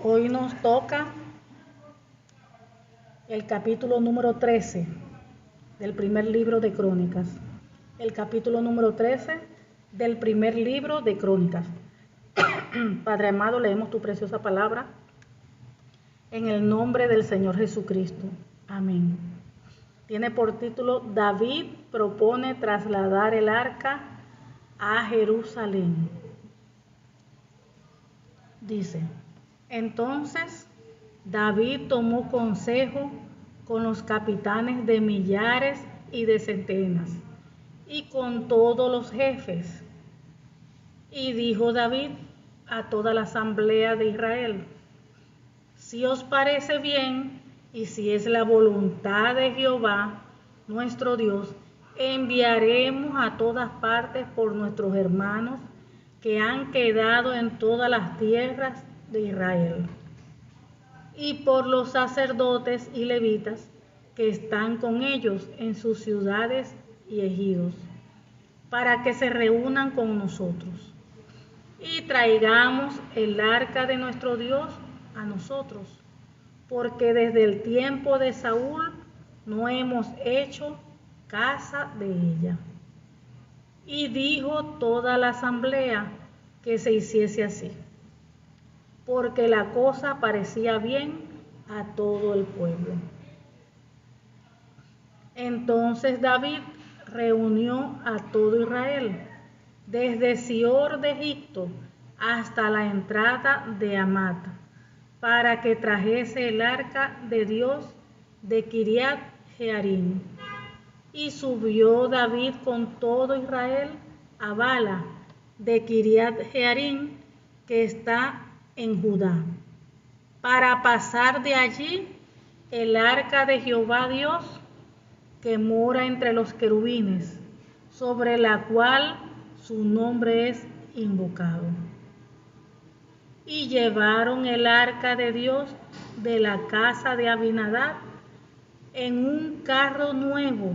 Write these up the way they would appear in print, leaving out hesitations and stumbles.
Hoy nos toca el capítulo número 13 del primer libro de Crónicas. El capítulo número 13 del primer libro de Crónicas. Padre amado, leemos tu preciosa palabra en el nombre del Señor Jesucristo. Amén. Tiene por título: David propone trasladar el arca a Jerusalén. Dice: entonces David tomó consejo con los capitanes de millares y de centenas, y con todos los jefes. Y dijo David a toda la asamblea de Israel: si os parece bien, y si es la voluntad de Jehová, nuestro Dios, enviaremos a todas partes por nuestros hermanos que han quedado en todas las tierras de Israel, y por los sacerdotes y levitas que están con ellos en sus ciudades y ejidos, para que se reúnan con nosotros, y traigamos el arca de nuestro Dios a nosotros, porque desde el tiempo de Saúl no hemos hecho casa de ella. Y dijo toda la asamblea que se hiciese así, porque la cosa parecía bien a todo el pueblo. Entonces David reunió a todo Israel, desde Sior de Egipto hasta la entrada de Amat, para que trajese el arca de Dios de Kiriat Jearim. Y subió David con todo Israel a Bala de Kiriat Jearim, que está en Judá, para pasar de allí el arca de Jehová Dios, que mora entre los querubines, sobre la cual su nombre es invocado. Y llevaron el arca de Dios de la casa de Abinadab en un carro nuevo,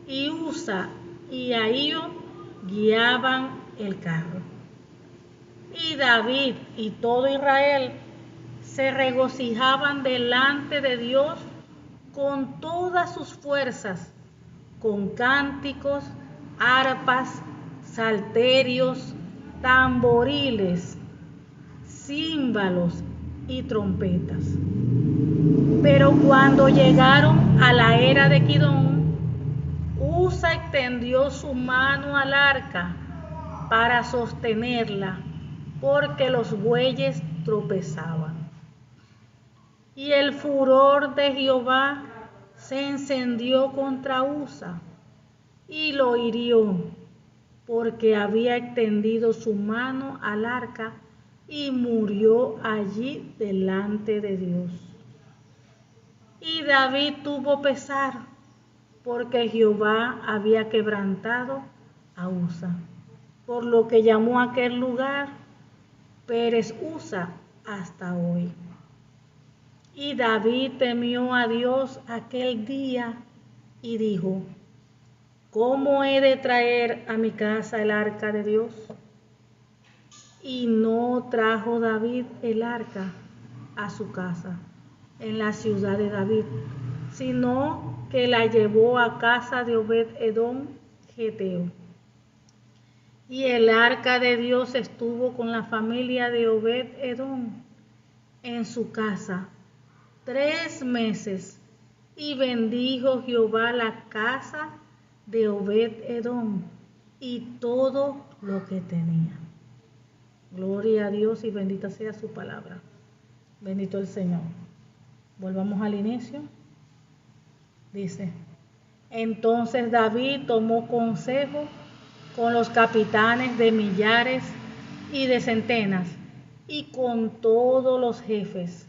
y Usa y Ahío guiaban el carro. Y David y todo Israel se regocijaban delante de Dios con todas sus fuerzas, con cánticos, arpas, salterios, tamboriles, címbalos y trompetas. Pero cuando llegaron a la era de Kidón, Usa extendió su mano al arca para sostenerla, porque los bueyes tropezaban. Y el furor de Jehová se encendió contra Usa y lo hirió, porque había extendido su mano al arca, y murió allí delante de Dios. Y David tuvo pesar, porque Jehová había quebrantado a Usa, por lo que llamó a aquel lugar Pérez Usa hasta hoy. Y David temió a Dios aquel día y dijo: ¿cómo he de traer a mi casa el arca de Dios? Y no trajo David el arca a su casa en la ciudad de David, sino que la llevó a casa de Obed-Edom Geteo. Y el arca de Dios estuvo con la familia de Obed-Edom en su casa 3 meses, y bendijo Jehová la casa de Obed-Edom y todo lo que tenía. Gloria a Dios y bendita sea su palabra. Bendito el Señor. Volvamos al inicio. Dice: entonces David tomó consejo con los capitanes de millares y de centenas, y con todos los jefes.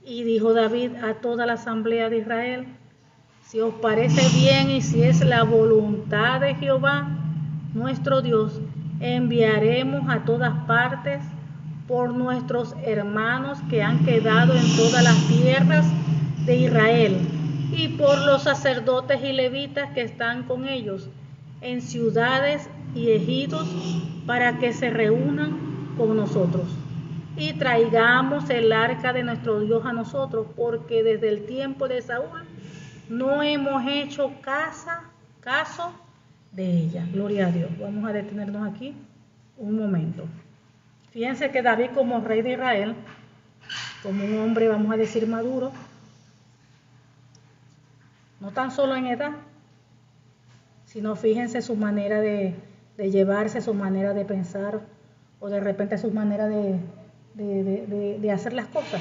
Y dijo David a toda la asamblea de Israel: si os parece bien, y si es la voluntad de Jehová, nuestro Dios, enviaremos a todas partes por nuestros hermanos que han quedado en todas las tierras de Israel, y por los sacerdotes y levitas que están con ellos en ciudades y ejidos, para que se reúnan con nosotros, y traigamos el arca de nuestro Dios a nosotros, porque desde el tiempo de Saúl no hemos hecho caso de ella. Gloria a Dios. Vamos a detenernos aquí un momento. Fíjense que David, como rey de Israel, como un hombre, vamos a decir, maduro, no tan solo en edad, sino fíjense su manera de llevarse, su manera de pensar, o de repente su manera de hacer las cosas.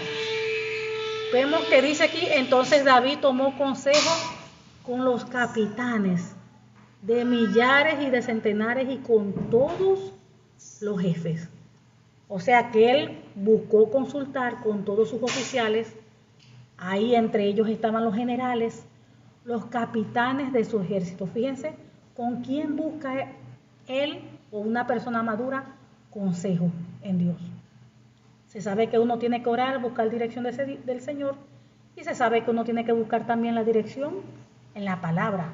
Vemos que dice aquí, entonces David tomó consejo con los capitanes de millares y de centenares y con todos los jefes. O sea que él buscó consultar con todos sus oficiales, ahí entre ellos estaban los generales, los capitanes de su ejército. Fíjense, ¿con quién busca él o una persona madura? Consejo en Dios. Se sabe que uno tiene que orar, buscar dirección del Señor, y se sabe que uno tiene que buscar también la dirección en la palabra.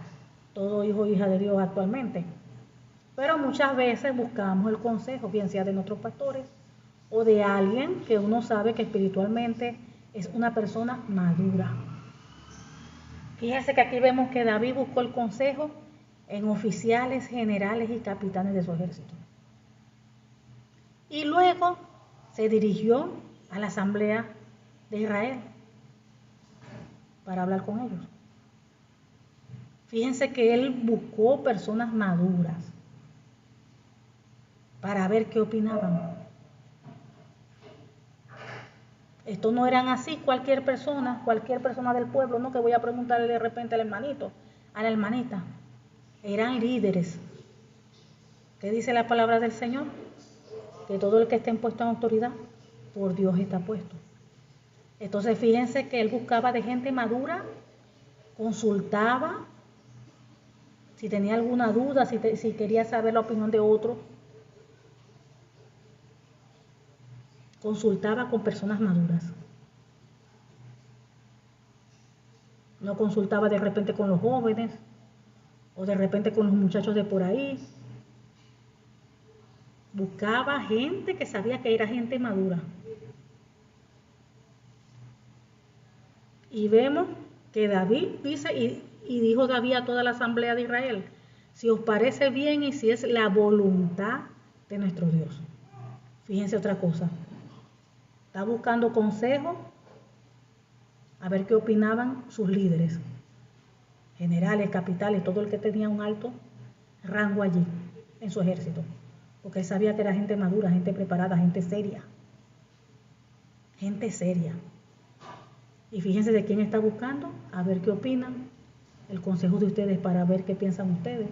Todo hijo o hija de Dios actualmente. Pero muchas veces buscamos el consejo, bien sea de nuestros pastores o de alguien que uno sabe que espiritualmente es una persona madura. Fíjense que aquí vemos que David buscó el consejo en oficiales, generales y capitanes de su ejército. Y luego se dirigió a la asamblea de Israel para hablar con ellos. Fíjense que él buscó personas maduras para ver qué opinaban. Esto no eran así cualquier persona del pueblo, no que voy a preguntarle de repente al hermanito, a la hermanita. Eran líderes. ¿Qué dice la palabra del Señor? Que todo el que esté puesto en autoridad, por Dios está puesto. Entonces fíjense que él buscaba de gente madura, consultaba, si tenía alguna duda, si quería saber la opinión de otro, consultaba con personas maduras. No consultaba de repente con los jóvenes o de repente con los muchachos de por ahí. Buscaba gente que sabía que era gente madura. Y vemos que David dice, y dijo David a toda la asamblea de Israel, si os parece bien y si es la voluntad de nuestro Dios. Fíjense otra cosa. Está buscando consejo a ver qué opinaban sus líderes, generales, capitales, todo el que tenía un alto rango allí en su ejército, porque él sabía que era gente madura, gente preparada, gente seria. Y fíjense de quién está buscando, a ver qué opinan, el consejo de ustedes para ver qué piensan ustedes,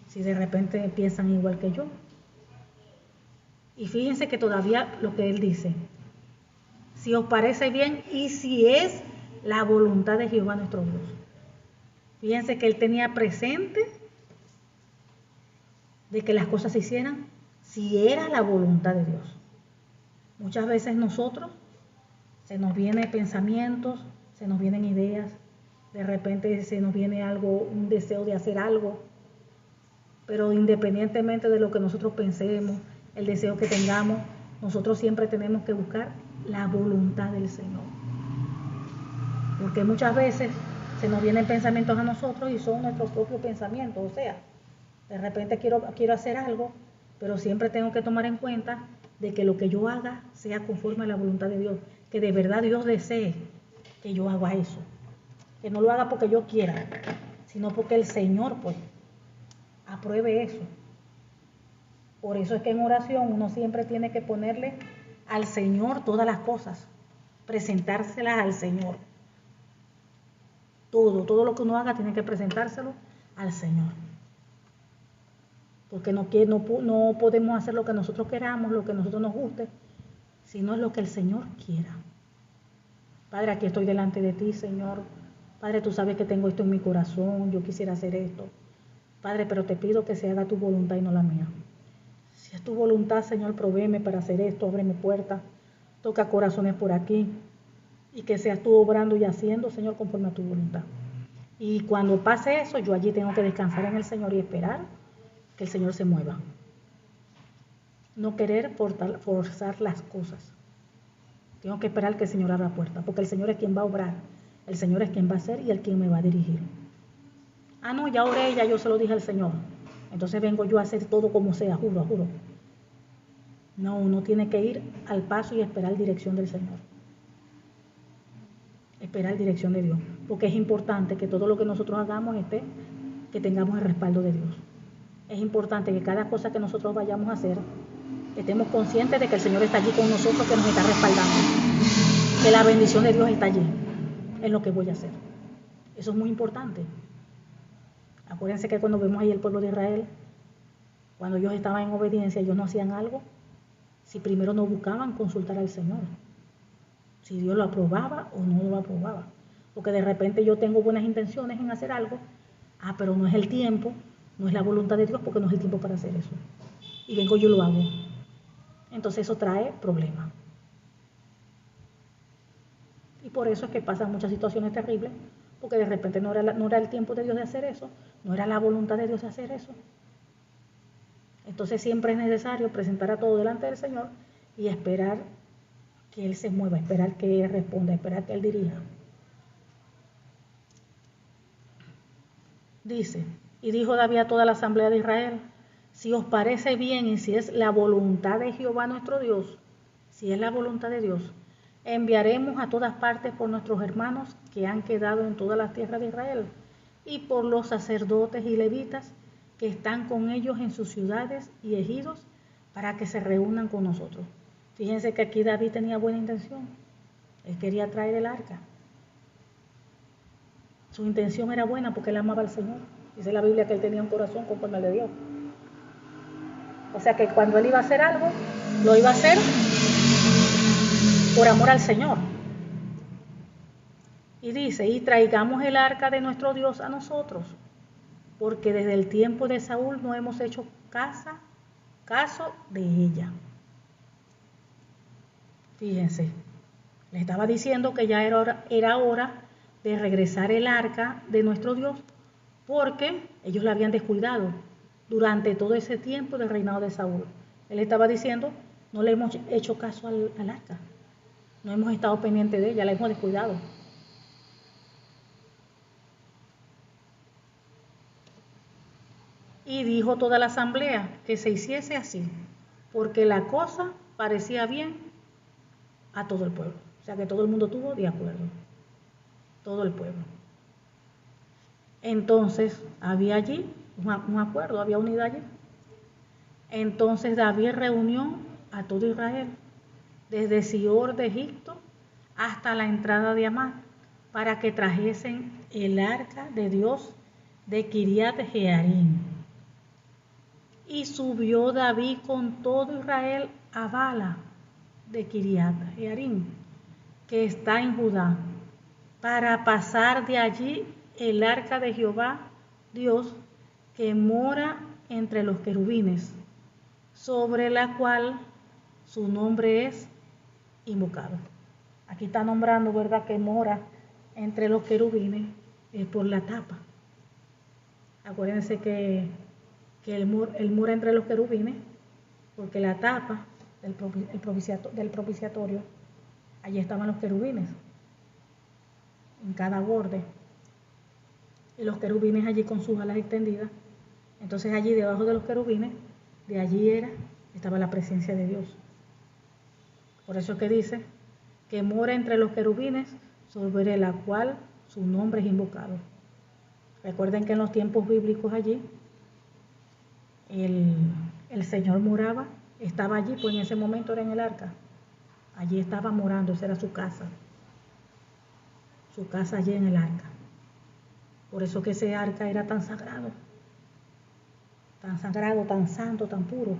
si de repente piensan igual que yo. Y fíjense que todavía lo que él dice, si os parece bien y si es la voluntad de Jehová nuestro Dios. Fíjense que él tenía presente de que las cosas se hicieran si era la voluntad de Dios. Muchas veces nosotros se nos vienen pensamientos, se nos vienen ideas, de repente se nos viene algo, un deseo de hacer algo, pero independientemente de lo que nosotros pensemos, el deseo que tengamos, nosotros siempre tenemos que buscar la voluntad del Señor. Porque muchas veces se nos vienen pensamientos a nosotros y son nuestros propios pensamientos. O sea, de repente quiero hacer algo, pero siempre tengo que tomar en cuenta de que lo que yo haga sea conforme a la voluntad de Dios. Que de verdad Dios desee que yo haga eso. Que no lo haga porque yo quiera, sino porque el Señor pues apruebe eso. Por eso es que en oración uno siempre tiene que ponerle al Señor todas las cosas, presentárselas al Señor. Todo lo que uno haga tiene que presentárselo al Señor. Porque no podemos hacer lo que nosotros queramos, lo que a nosotros nos guste, sino es lo que el Señor quiera. Padre, aquí estoy delante de ti, Señor. Padre, tú sabes que tengo esto en mi corazón, yo quisiera hacer esto. Padre, pero te pido que se haga tu voluntad y no la mía. Si es tu voluntad, Señor, provéeme para hacer esto, ábreme puertas, toca corazones por aquí, y que seas tú obrando y haciendo, Señor, conforme a tu voluntad. Y cuando pase eso, yo allí tengo que descansar en el Señor y esperar que el Señor se mueva. No querer forzar las cosas, Tengo que esperar que el Señor abra la puerta, porque el Señor es quien va a obrar, el Señor es quien va a hacer y el quien me va a dirigir. Ah, no, ya oré, ya yo se lo dije al Señor. Entonces vengo yo a hacer todo como sea, juro, juro. No, uno tiene que ir al paso y esperar dirección del Señor. Esperar dirección de Dios, porque es importante que todo lo que nosotros hagamos que tengamos el respaldo de Dios. Es importante que cada cosa que nosotros vayamos a hacer, estemos conscientes de que el Señor está allí con nosotros, que nos está respaldando, que la bendición de Dios está allí en lo que voy a hacer. Eso es muy importante. Acuérdense que cuando vemos ahí el pueblo de Israel, cuando ellos estaban en obediencia, ellos no hacían algo si primero no buscaban consultar al Señor, si Dios lo aprobaba o no lo aprobaba. Porque de repente yo tengo buenas intenciones en hacer algo, pero no es el tiempo, no es la voluntad de Dios, porque no es el tiempo para hacer eso. Y vengo yo lo hago. Entonces eso trae problemas. Y por eso es que pasan muchas situaciones terribles, porque de repente no era el tiempo de Dios de hacer eso, no era la voluntad de Dios de hacer eso. Entonces siempre es necesario presentar a todo delante del Señor y esperar que Él se mueva, esperar que Él responda, esperar que Él dirija. Dice, y dijo David a toda la asamblea de Israel: si os parece bien y si es la voluntad de Jehová nuestro Dios, si es la voluntad de Dios, enviaremos a todas partes por nuestros hermanos que han quedado en todas las tierras de Israel, y por los sacerdotes y levitas que están con ellos en sus ciudades y ejidos, para que se reúnan con nosotros. Fíjense que aquí David tenía buena intención. Él quería traer el arca. Su intención era buena porque él amaba al Señor. Dice la Biblia que él tenía un corazón conforme al de Dios. O sea que cuando él iba a hacer algo, lo iba a hacer por amor al Señor. Y dice, y traigamos el arca de nuestro Dios a nosotros, porque desde el tiempo de Saúl no hemos hecho caso de ella. Fíjense, le estaba diciendo que ya era hora de regresar el arca de nuestro Dios, porque ellos la habían descuidado durante todo ese tiempo del reinado de Saúl. Él estaba diciendo, no le hemos hecho caso al arca, no hemos estado pendientes de ella, la hemos descuidado. Y dijo toda la asamblea que se hiciese así, porque la cosa parecía bien a todo el pueblo. O sea que todo el mundo estuvo de acuerdo, todo el pueblo. Entonces había allí un acuerdo, había unidad allí. Entonces David reunió a todo Israel, desde Sior de Egipto hasta la entrada de Amán, para que trajesen el arca de Dios de Kiriat Jearim. Y subió David con todo Israel a Bala de Kiriat Jearim, que está en Judá, para pasar de allí el arca de Jehová Dios, que mora entre los querubines, sobre la cual su nombre es invocado. Aquí está nombrando, ¿verdad?, que mora entre los querubines por la tapa. Acuérdense que él mora entre los querubines porque la tapa del propiciatorio, allí estaban los querubines en cada borde, y los querubines allí con sus alas extendidas. Entonces allí debajo de los querubines, de allí estaba la presencia de Dios. Por eso es que dice que mora entre los querubines, sobre la cual su nombre es invocado. Recuerden que en los tiempos bíblicos allí el Señor moraba, estaba allí, pues en ese momento era en el arca. Allí estaba morando, esa era su casa allí en el arca. Por eso que ese arca era tan sagrado, tan santo, tan puro,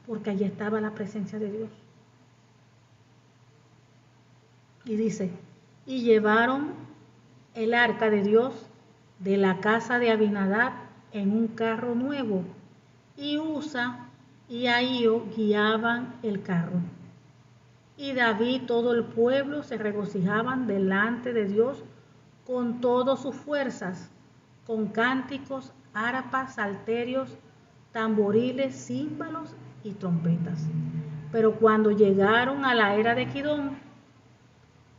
porque allí estaba la presencia de Dios. Y dice, y llevaron el arca de Dios de la casa de Abinadab en un carro nuevo, y Usa y Ahío guiaban el carro. Y David y todo el pueblo se regocijaban delante de Dios con todas sus fuerzas, con cánticos, arpas, salterios, tamboriles, címbalos y trompetas. Pero cuando llegaron a la era de Kidón,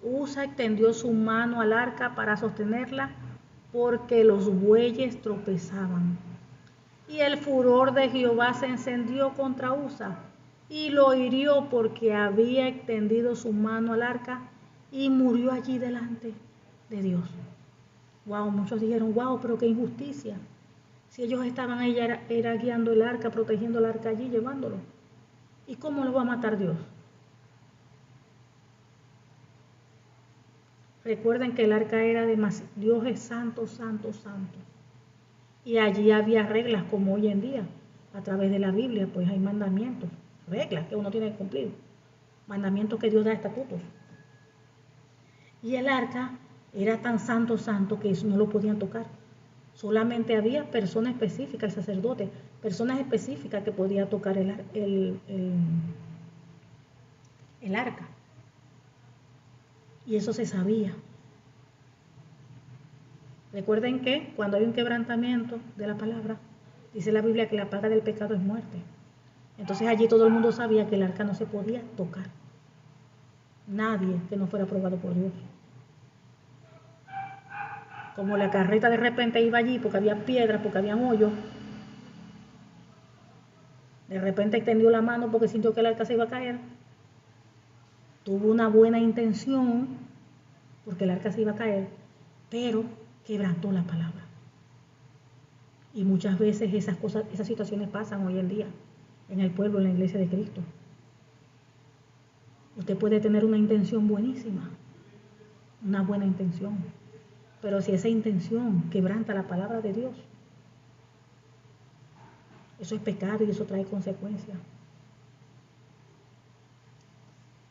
Usa extendió su mano al arca para sostenerla porque los bueyes tropezaban. Y el furor de Jehová se encendió contra Usa y lo hirió porque había extendido su mano al arca y murió allí delante de Dios. Wow, muchos dijeron, wow, pero qué injusticia. Si ellos estaban ahí, era guiando el arca, protegiendo el arca allí, llevándolo. ¿Y cómo lo va a matar Dios? Recuerden que el arca era de Dios es santo, santo, santo. Y allí había reglas como hoy en día. A través de la Biblia, pues hay mandamientos, reglas que uno tiene que cumplir. Mandamientos que Dios da, estatutos. Y el arca era tan santo, santo, que eso no lo podían tocar. Solamente había personas específicas, el sacerdote, personas específicas que podían tocar el arca. Y eso se sabía. Recuerden que cuando hay un quebrantamiento de la palabra, dice la Biblia que la paga del pecado es muerte. Entonces allí todo el mundo sabía que el arca no se podía tocar. Nadie que no fuera aprobado por Dios. Como la carreta de repente iba allí porque había piedras, porque había hoyos, de repente extendió la mano porque sintió que el arca se iba a caer. Tuvo una buena intención porque el arca se iba a caer, pero quebrantó la palabra. Y muchas veces esas situaciones pasan hoy en día en el pueblo, en la iglesia de Cristo. Usted puede tener una intención buenísima, una buena intención, pero si esa intención quebranta la palabra de Dios, eso es pecado y eso trae consecuencias.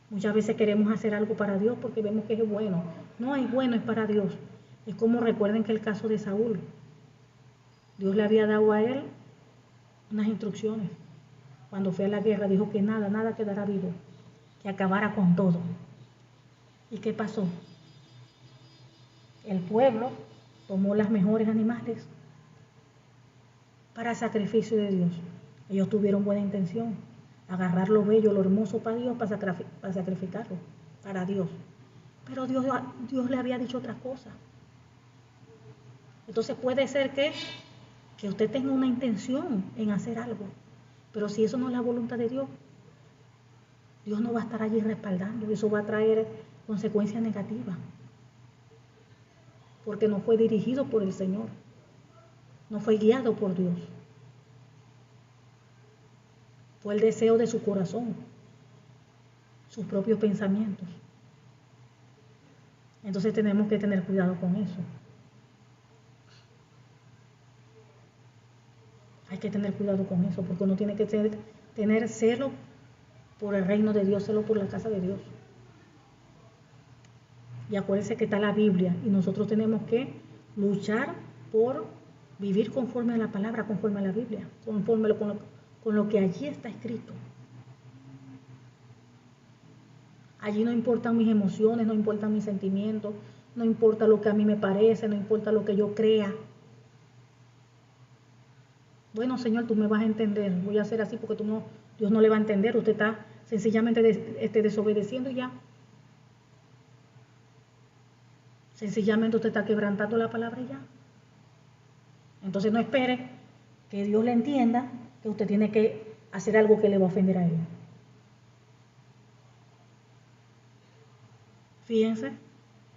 Muchas veces queremos hacer algo para Dios porque vemos que es bueno. No es bueno, es para Dios. Es como recuerden que el caso de Saúl. Dios le había dado a él unas instrucciones. Cuando fue a la guerra dijo que nada quedará vivo, que acabara con todo. ¿Y qué pasó? El pueblo tomó los mejores animales para sacrificio de Dios. Ellos tuvieron buena intención, agarrar lo bello, lo hermoso para Dios, para sacrificarlo, para Dios. Pero Dios le había dicho otra cosa. Entonces puede ser que usted tenga una intención en hacer algo, pero si eso no es la voluntad de Dios, Dios no va a estar allí respaldando, eso va a traer consecuencias negativas, porque no fue dirigido por el Señor, no fue guiado por Dios, fue el deseo de su corazón, sus propios pensamientos. Entonces tenemos que tener cuidado con eso. Hay que tener cuidado con eso, porque uno tiene que tener celo por el reino de Dios, celo por la casa de Dios. Y acuérdense que está la Biblia y nosotros tenemos que luchar por vivir conforme a la palabra, conforme a la Biblia, conforme con lo que allí está escrito. Allí no importan mis emociones, no importan mis sentimientos, no importa lo que a mí me parece, no importa lo que yo crea. Bueno, Señor, tú me vas a entender, voy a hacer así porque Dios no le va a entender, usted está sencillamente desobedeciendo y ya. Sencillamente usted está quebrantando la palabra y ya. Entonces no espere que Dios le entienda que usted tiene que hacer algo que le va a ofender a él. Fíjense,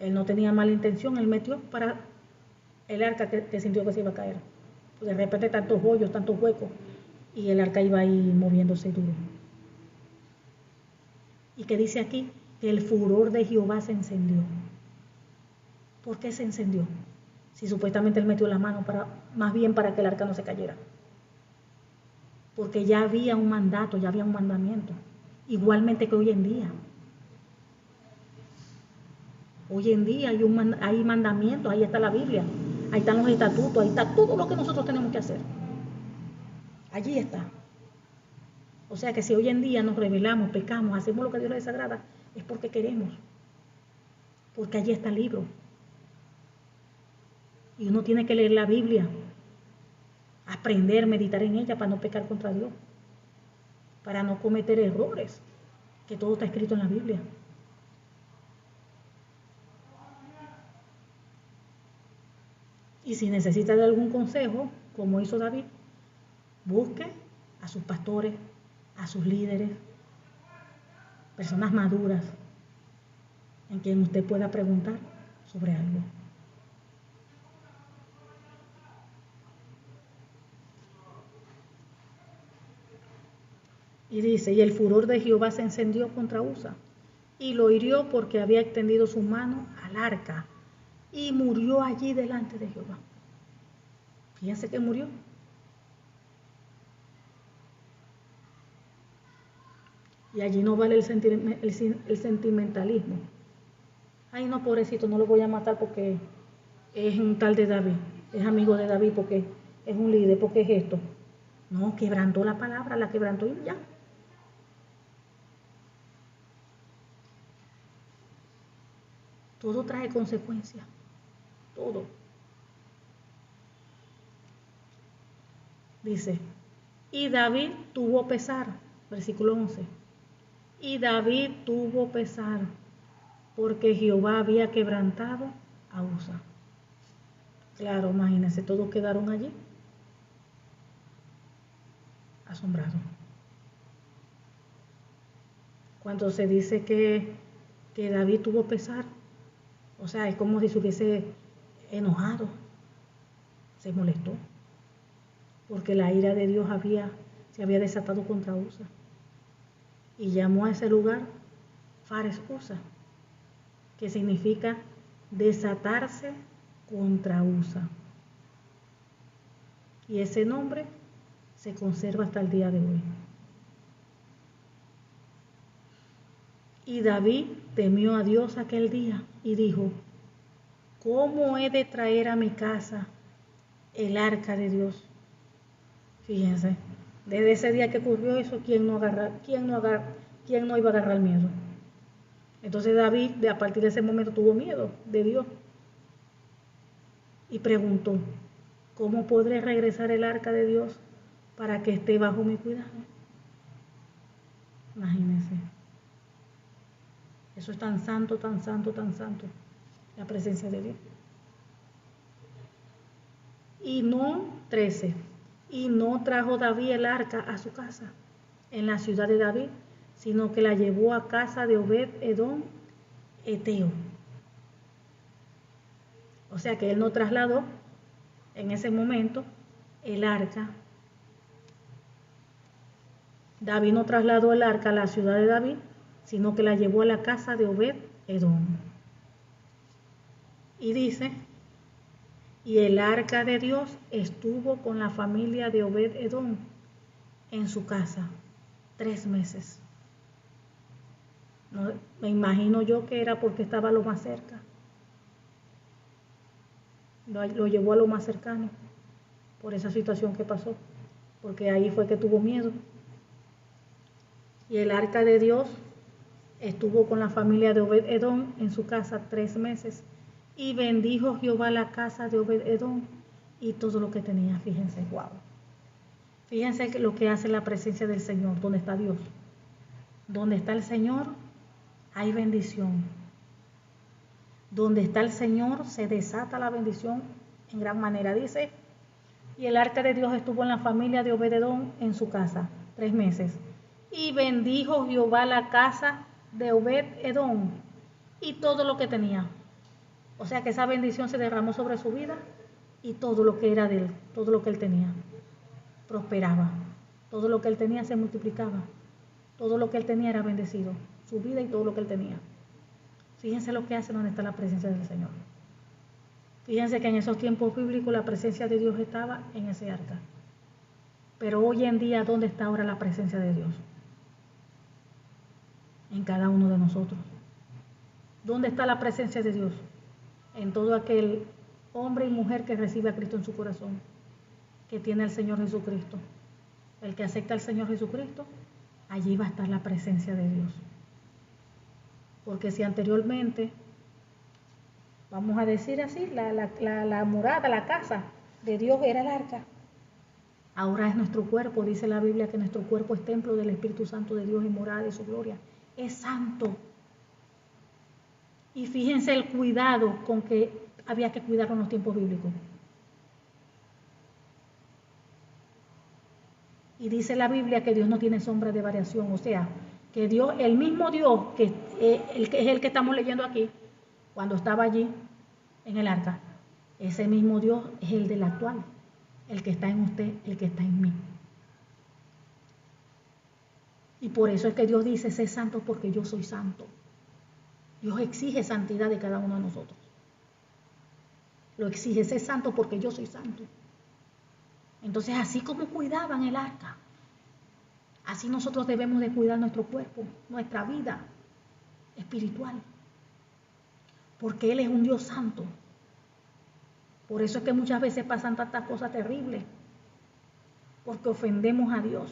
él no tenía mala intención, él metió para el arca que sintió que se iba a caer. De repente tantos hoyos, tantos huecos, y el arca iba ahí moviéndose duro. Y que dice aquí que el furor de Jehová se encendió. ¿Por qué se encendió? Si supuestamente él metió la mano más bien para que el arca no se cayera. Porque ya había un mandato, ya había un mandamiento. Igualmente que hoy en día. Hoy en día hay mandamientos, ahí está la Biblia, ahí están los estatutos, ahí está todo lo que nosotros tenemos que hacer. Allí está. O sea que si hoy en día nos rebelamos, pecamos, hacemos lo que a Dios le desagrada, es porque queremos. Porque allí está el libro. Y uno tiene que leer la Biblia, aprender, meditar en ella para no pecar contra Dios, para no cometer errores, que todo está escrito en la Biblia. Y si necesita de algún consejo, como hizo David, busque a sus pastores, a sus líderes, personas maduras, en quien usted pueda preguntar sobre algo. Y dice, y el furor de Jehová se encendió contra Usa, y lo hirió porque había extendido su mano al arca, y murió allí delante de Jehová. Fíjense que murió. Y allí no vale el sentimentalismo. Ay, no, pobrecito, no lo voy a matar porque es un tal de David, es amigo de David, porque es un líder, porque es esto. No, quebrantó la palabra, la quebrantó y ya. Todo trae consecuencias, todo. Dice, y David tuvo pesar, versículo 11. Y David tuvo pesar, porque Jehová había quebrantado a Usa. Claro, imagínense, todos quedaron allí, asombrados. Cuando se dice que David tuvo pesar, o sea, es como si se hubiese enojado, se molestó, porque la ira de Dios se había desatado contra Usa. Y llamó a ese lugar Fares Usa, que significa desatarse contra Usa. Y ese nombre se conserva hasta el día de hoy. Y David temió a Dios aquel día y dijo, ¿cómo he de traer a mi casa el arca de Dios? Fíjense, desde ese día que ocurrió eso, ¿quién no iba a agarrar miedo? Entonces David, a partir de ese momento, tuvo miedo de Dios y preguntó, ¿cómo podré regresar el arca de Dios para que esté bajo mi cuidado? Imagínense. Eso es tan santo, tan santo, tan santo, la presencia de Dios. Y no, 13, y no trajo David el arca a su casa, en la ciudad de David, sino que la llevó a casa de Obed-Edom, Eteo. O sea que él no trasladó en ese momento el arca. David no trasladó el arca a la ciudad de David, sino que la llevó a la casa de Obed-Edom. Y dice, y el arca de Dios estuvo con la familia de Obed-Edom en su casa 3 meses. No, me imagino yo que era porque estaba lo más cerca. Lo llevó a lo más cercano por esa situación que pasó, porque ahí fue que tuvo miedo. Y el arca de Dios estuvo con la familia de Obed-Edom en su casa 3 meses. Y bendijo Jehová la casa de Obed-Edom y todo lo que tenía. Fíjense, wow. Fíjense lo que hace la presencia del Señor, donde está Dios. Donde está el Señor, hay bendición. Donde está el Señor, se desata la bendición en gran manera. Dice, y el arca de Dios estuvo en la familia de Obed-Edom en su casa 3 meses. Y bendijo Jehová la casa de Obed-Edom y todo lo que tenía. O sea que esa bendición se derramó sobre su vida y todo lo que era de él, todo lo que él tenía, prosperaba. Todo lo que él tenía se multiplicaba. Todo lo que él tenía era bendecido. Su vida y todo lo que él tenía. Fíjense lo que hace donde está la presencia del Señor. Fíjense que en esos tiempos bíblicos la presencia de Dios estaba en ese arca. Pero hoy en día, ¿dónde está ahora la presencia de Dios? En cada uno de nosotros. ¿Dónde está la presencia de Dios? En todo aquel hombre y mujer que recibe a Cristo en su corazón, que tiene al Señor Jesucristo. El que acepta al Señor Jesucristo, allí va a estar la presencia de Dios. Porque si anteriormente, vamos a decir así, la morada, la casa de Dios era el arca, ahora es nuestro cuerpo. Dice la Biblia que nuestro cuerpo es templo del Espíritu Santo de Dios y morada de su gloria. Es santo. Y fíjense el cuidado con que había que cuidarlo en los tiempos bíblicos. Y dice la Biblia que Dios no tiene sombra de variación, o sea, que Dios, el mismo Dios que es el que estamos leyendo aquí, cuando estaba allí en el arca, ese mismo Dios es el del actual, el que está en usted, el que está en mí. Y por eso es que Dios dice, sé santo porque yo soy santo. Dios exige santidad de cada uno de nosotros. Lo exige, sé santo porque yo soy santo. Entonces, así como cuidaban el arca, así nosotros debemos de cuidar nuestro cuerpo, nuestra vida espiritual. Porque Él es un Dios santo. Por eso es que muchas veces pasan tantas cosas terribles. Porque ofendemos a Dios.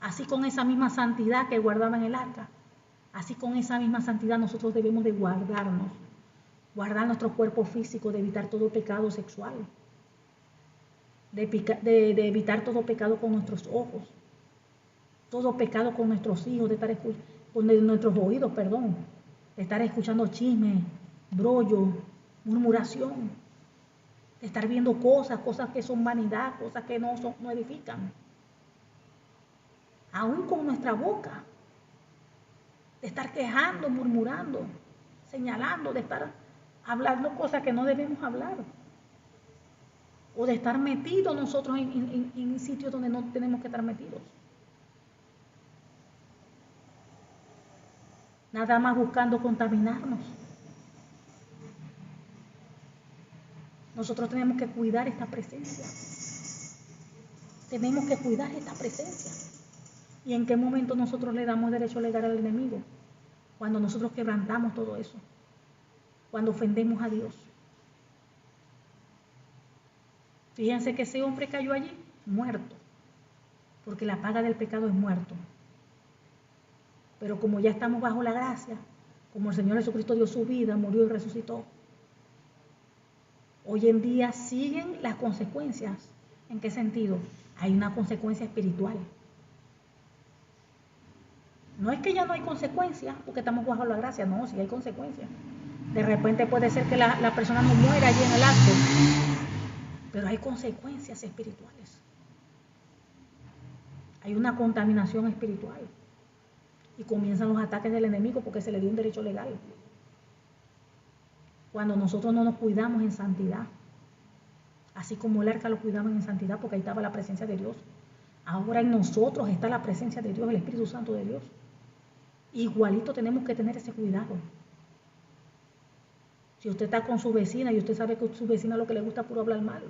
Así con esa misma santidad que guardaban el arca, así con esa misma santidad nosotros debemos de guardarnos. Guardar nuestro cuerpo físico, de evitar todo pecado sexual. De evitar todo pecado con nuestros ojos, todo pecado con nuestros hijos, de estar con nuestros oídos, perdón, de estar escuchando chismes, brollo, murmuración, de estar viendo cosas que son vanidad, cosas que no edifican, aún con nuestra boca, de estar quejando, murmurando, señalando, de estar hablando cosas que no debemos hablar. O de estar metidos nosotros en sitios donde no tenemos que estar metidos. Nada más buscando contaminarnos. Nosotros tenemos que cuidar esta presencia. Tenemos que cuidar esta presencia. ¿Y en qué momento nosotros le damos derecho legal al enemigo? Cuando nosotros quebrantamos todo eso. Cuando ofendemos a Dios. Fíjense que ese hombre cayó allí muerto, porque la paga del pecado es muerto. Pero como ya estamos bajo la gracia, como el Señor Jesucristo dio su vida, murió y resucitó, hoy en día siguen las consecuencias. ¿En qué sentido? Hay una consecuencia espiritual. No es que ya no hay consecuencias porque estamos bajo la gracia, no, sí hay consecuencias. De repente puede ser que la persona no muera allí en el acto, pero hay consecuencias espirituales. Hay una contaminación espiritual. Y comienzan los ataques del enemigo porque se le dio un derecho legal. Cuando nosotros no nos cuidamos en santidad. Así como el arca lo cuidaban en santidad porque ahí estaba la presencia de Dios. Ahora en nosotros está la presencia de Dios, el Espíritu Santo de Dios. Igualito tenemos que tener ese cuidado. Si usted está con su vecina y usted sabe que a su vecina lo que le gusta es puro hablar mal,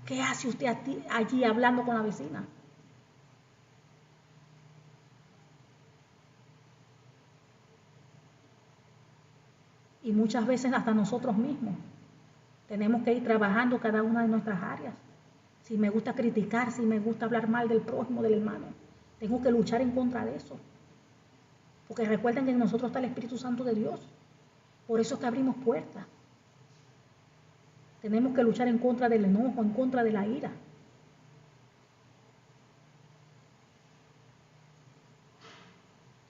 ¿qué hace usted allí hablando con la vecina? Y muchas veces hasta nosotros mismos tenemos que ir trabajando cada una de nuestras áreas. Si me gusta criticar, si me gusta hablar mal del prójimo, del hermano, tengo que luchar en contra de eso. Porque recuerden que en nosotros está el Espíritu Santo de Dios. Por eso es que abrimos puertas. Tenemos que luchar en contra del enojo, en contra de la ira.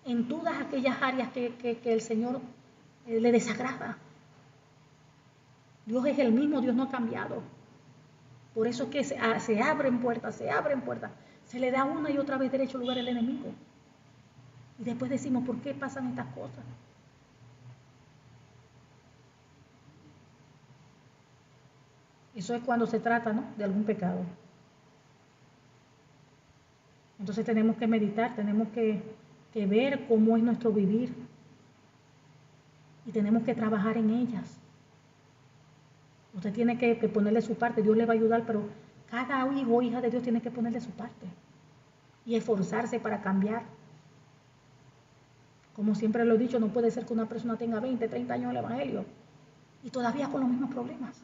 En todas aquellas áreas que el Señor le desagrada. Dios es el mismo, Dios no ha cambiado. Por eso es que se abren puertas, se le da una y otra vez derecho lugar al enemigo. Y después decimos, ¿por qué pasan estas cosas? Eso es cuando se trata, ¿no?, de algún pecado. Entonces tenemos que meditar, tenemos que ver cómo es nuestro vivir. Y tenemos que trabajar en ellas. Usted tiene que ponerle su parte, Dios le va a ayudar, pero cada hijo o hija de Dios tiene que ponerle su parte. Y esforzarse para cambiar. Como siempre lo he dicho, no puede ser que una persona tenga 20, 30 años en el Evangelio y todavía con los mismos problemas.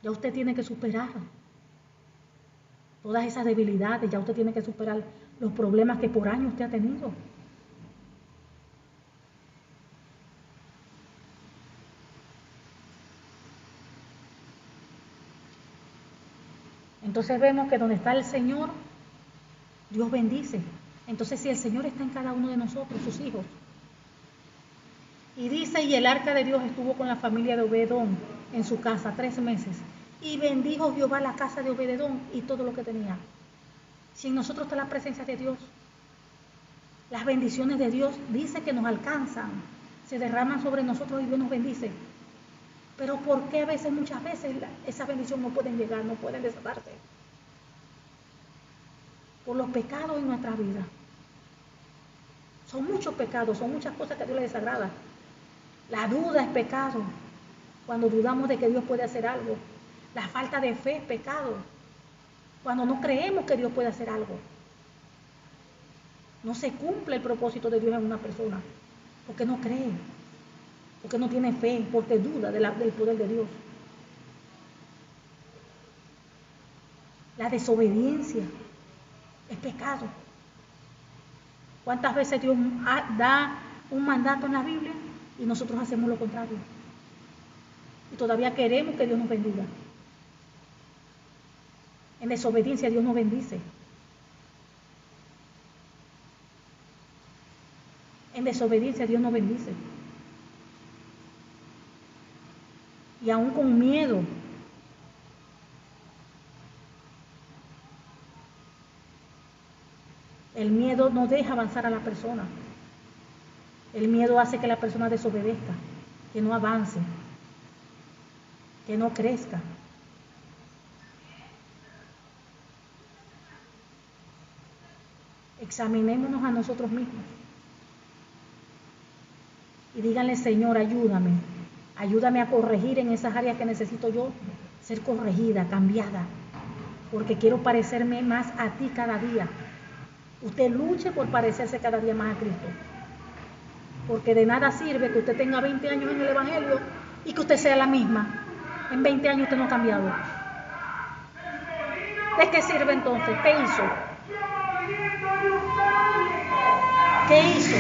Ya usted tiene que superar todas esas debilidades, ya usted tiene que superar los problemas que por años usted ha tenido. Entonces vemos que donde está el Señor, Dios bendice. Entonces si el Señor está en cada uno de nosotros, sus hijos, Y dice, y el arca de Dios estuvo con la familia de Obed-edom en su casa 3 meses. Y bendijo Jehová la casa de Obed-edom y todo lo que tenía. Si en nosotros está la presencia de Dios, las bendiciones de Dios dice que nos alcanzan, se derraman sobre nosotros y Dios nos bendice. Pero ¿por qué muchas veces esa bendición no pueden llegar, no pueden desatarse? Por los pecados en nuestra vida. Son muchos pecados, son muchas cosas que a Dios le desagrada. La duda es pecado, cuando dudamos de que Dios puede hacer algo. La falta de fe es pecado, cuando no creemos que Dios puede hacer algo. No se cumple el propósito de Dios en una persona, porque no cree, porque no tiene fe, porque duda del poder de Dios. La desobediencia es pecado. ¿Cuántas veces Dios da un mandato en la Biblia y nosotros hacemos lo contrario? Y todavía queremos que Dios nos bendiga. En desobediencia Dios nos bendice. En desobediencia Dios nos bendice. Y aún con miedo. El miedo no deja avanzar a la persona. El miedo hace que la persona desobedezca, que no avance, que no crezca. Examinémonos a nosotros mismos. Y díganle, Señor, ayúdame. Ayúdame a corregir en esas áreas que necesito yo ser corregida, cambiada. Porque quiero parecerme más a ti cada día. Usted luche por parecerse cada día más a Cristo. Porque de nada sirve que usted tenga 20 años en el Evangelio y que usted sea la misma. En 20 años usted no ha cambiado. ¿De qué sirve entonces? ¿Qué hizo? ¿Qué hizo?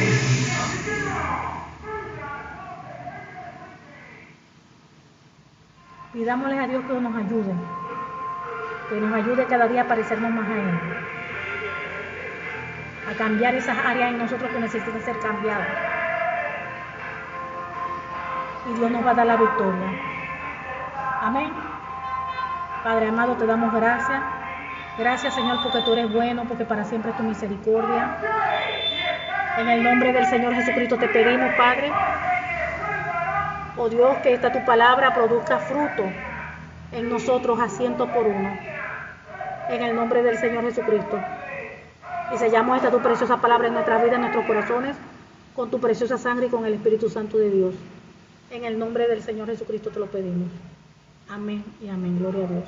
Pidámosles a Dios que nos ayude cada día a parecernos más a Él, a cambiar esas áreas en nosotros que necesitan ser cambiadas. Y Dios nos va a dar la victoria. Amén. Padre amado, te damos gracias. Gracias, Señor, porque tú eres bueno, porque para siempre es tu misericordia. En el nombre del Señor Jesucristo te pedimos, Padre, oh Dios, que esta tu palabra produzca fruto en nosotros a 100%. En el nombre del Señor Jesucristo. Y sellamos esta tu preciosa palabra en nuestra vida, en nuestros corazones, con tu preciosa sangre y con el Espíritu Santo de Dios. En el nombre del Señor Jesucristo te lo pedimos. Amén y amén. Gloria a Dios.